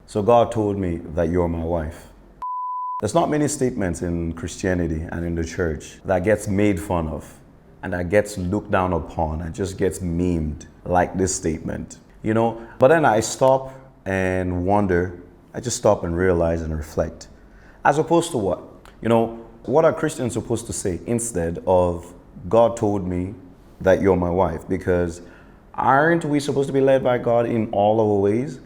So God told me that you're my wife. There's not many statements in Christianity and in the church that gets made fun of and that gets looked down upon and just gets memed like this statement. But then I stop and wonder, I just stop and realize and reflect. As opposed to what? What are Christians supposed to say instead of God told me that you're my wife? Because aren't we supposed to be led by God in all our ways?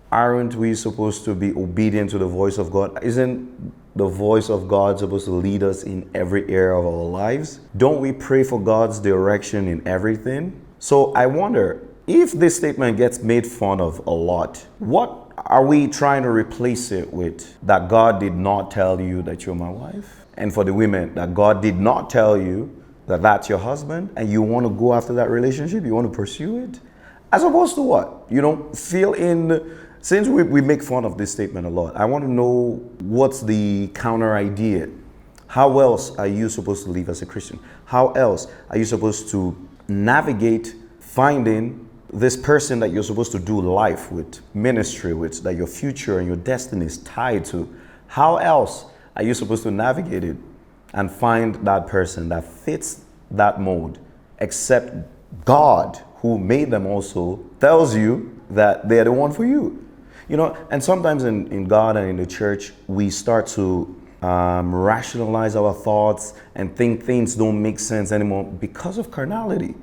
Aren't we supposed to be obedient to the voice of God? Isn't the voice of God supposed to lead us in every area of our lives? Don't we pray for God's direction in everything? So I wonder, if this statement gets made fun of a lot, what are we trying to replace it with? That God did not tell you that you're my wife? And for the women, that God did not tell you that that's your husband and you want to go after that relationship, you want to pursue it? As opposed to what? Since we make fun of this statement a lot, I want to know what's the counter idea. How else are you supposed to live as a Christian? How else are you supposed to navigate finding this person that you're supposed to do life with, ministry with, that your future and your destiny is tied to? How else are you supposed to navigate it and find that person that fits that mold, except God, who made them also, tells you that they're the one for you? And sometimes in God and in the church, we start to rationalize our thoughts and think things don't make sense anymore because of carnality.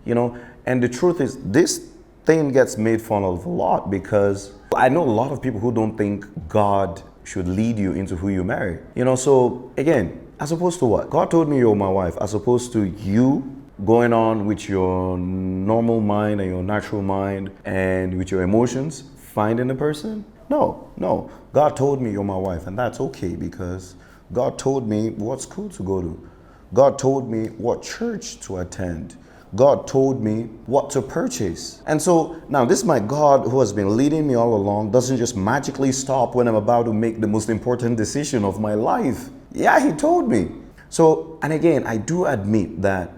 And the truth is, this thing gets made fun of a lot because I know a lot of people who don't think God should lead you into who you marry. So again, as opposed to what? God told me you're my wife, as opposed to you going on with your normal mind and your natural mind and with your emotions, finding a person? No. God told me you're my wife, and that's okay because God told me what school to go to. God told me what church to attend. God told me what to purchase. And so now this my God who has been leading me all along doesn't just magically stop when I'm about to make the most important decision of my life. Yeah, he told me. So, and again, I do admit that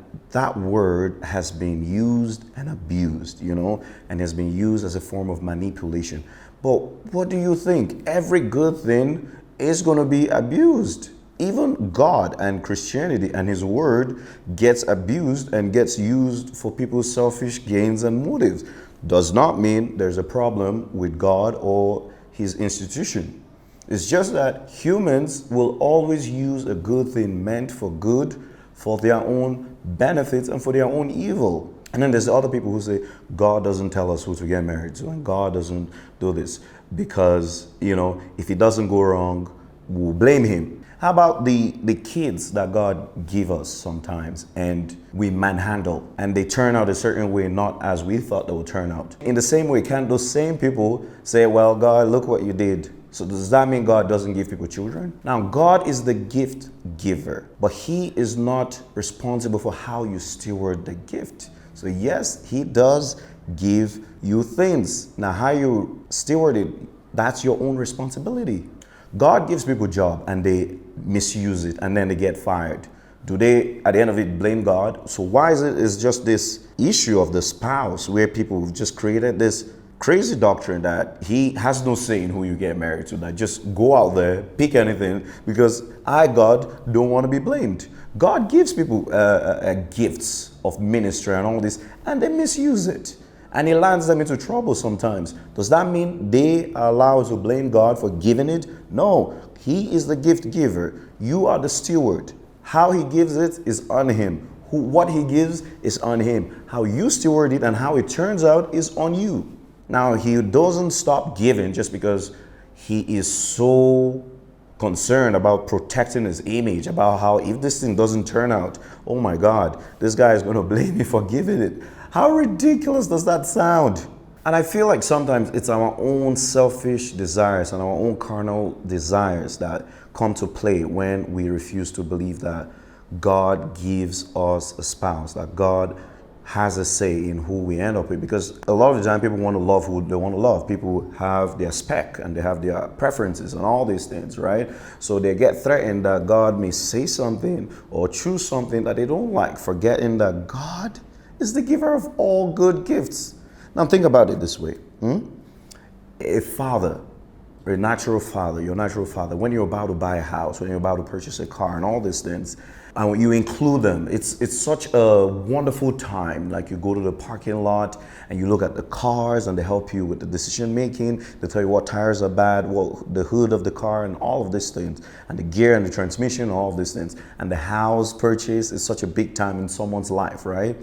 word has been used and abused, and has been used as a form of manipulation. But what do you think? Every good thing is going to be abused. Even God and Christianity and his word gets abused and gets used for people's selfish gains and motives. Does not mean there's a problem with God or his institution. It's just that humans will always use a good thing meant for good for their own benefits and for their own evil. And then there's other people who say, God doesn't tell us who to get married to, and God doesn't do this because, if it doesn't go wrong, we'll blame him. How about the kids that God give us sometimes and we manhandle and they turn out a certain way, not as we thought they would turn out? In the same way, can't those same people say, well, God, look what you did? So does that mean God doesn't give people children? Now, God is the gift giver, but he is not responsible for how you steward the gift. So yes, he does give you things. Now, how you steward it, that's your own responsibility. God gives people a job and they misuse it and then they get fired. Do they, at the end of it, blame God? So why is it is just this issue of the spouse where people have just created this crazy doctrine that he has no say in who you get married to, that just go out there, pick anything, because God, don't want to be blamed. God gives people gifts of ministry and all this, and they misuse it. And he lands them into trouble sometimes. Does that mean they are allowed to blame God for giving it? No, he is the gift giver. You are the steward. How he gives it is on him. What he gives is on him. How you steward it and how it turns out is on you. Now, he doesn't stop giving just because he is so concerned about protecting his image, about how if this thing doesn't turn out, oh my God, this guy is going to blame me for giving it. How ridiculous does that sound? And I feel like sometimes it's our own selfish desires and our own carnal desires that come to play when we refuse to believe that God gives us a spouse, that God has a say in who we end up with. Because a lot of the time people want to love who they want to love. People have their spec and they have their preferences and all these things, right? So they get threatened that God may say something or choose something that they don't like, forgetting that God is the giver of all good gifts. Now think about it this way. A father your natural father, when you're about to buy a house, when you're about to purchase a car and all these things, and when you include them, it's such a wonderful time. Like you go to the parking lot and you look at the cars and they help you with the decision making. They tell you what tires are bad, what the hood of the car and all of these things, and the gear and the transmission, all of these things. And the house purchase is such a big time in someone's life, right?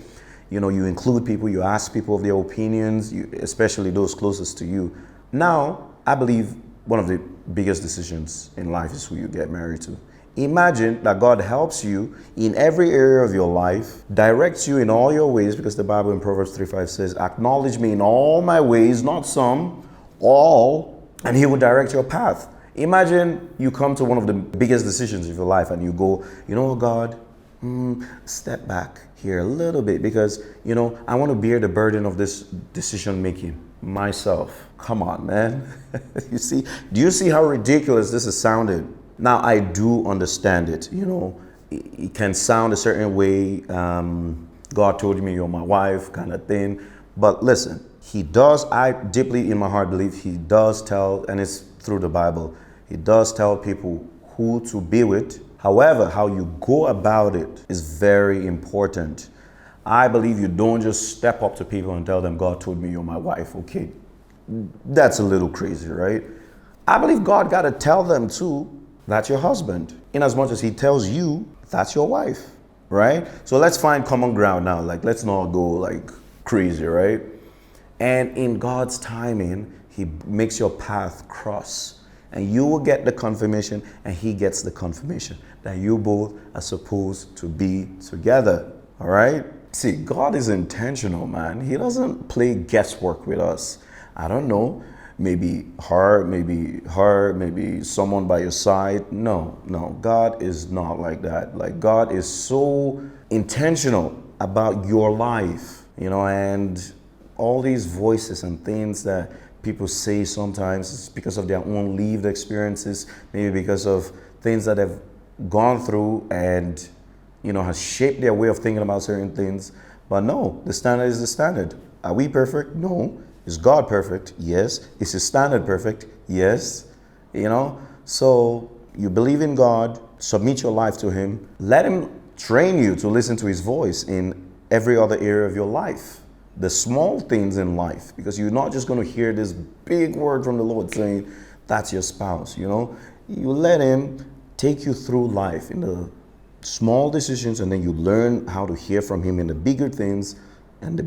You know, you include people, you ask people of their opinions, especially those closest to you. Now, I believe one of the biggest decisions in life is who you get married to. Imagine that God helps you in every area of your life, directs you in all your ways, because the Bible in Proverbs 3:5 says, acknowledge me in all my ways, not some, all, and he will direct your path. Imagine you come to one of the biggest decisions of your life and you go, you know what, God, step back here a little bit because, you know, I want to bear the burden of this decision making myself. Come on, man. Do you see how ridiculous this is sounded? Now, I do understand it. You know, it can sound a certain way. God told me you're my wife kind of thing. But listen, he does, I deeply in my heart believe he does tell, and it's through the Bible, he does tell people who to be with. However, how you go about it is very important. I believe you don't just step up to people and tell them, God told me you're my wife. Okay, that's a little crazy, right? I believe God got to tell them too, that's your husband. In as much as he tells you, that's your wife, right? So let's find common ground now. Like, let's not go like crazy, right? And in God's timing, he makes your path cross. And you will get the confirmation and he gets the confirmation that you both are supposed to be together, all right? See, God is intentional, man. He doesn't play guesswork with us. I don't know. Maybe someone by your side. No, God is not like that. Like, God is so intentional about your life, you know, and all these voices and things that people say sometimes is because of their own lived experiences, maybe because of things that they've gone through and, you know, has shaped their way of thinking about certain things. But no, the standard is the standard. Are we perfect? No. Is God perfect? Yes. Is his standard perfect? Yes. You know, so you believe in God, submit your life to him, let him train you to listen to his voice in every other area of your life. The small things in life, because you're not just going to hear this big word from the Lord saying, that's your spouse, you know. You let him take you through life in the small decisions, and then you learn how to hear from him in the bigger things, and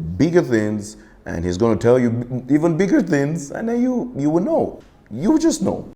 he's going to tell you even bigger things, and then you will know. You just know.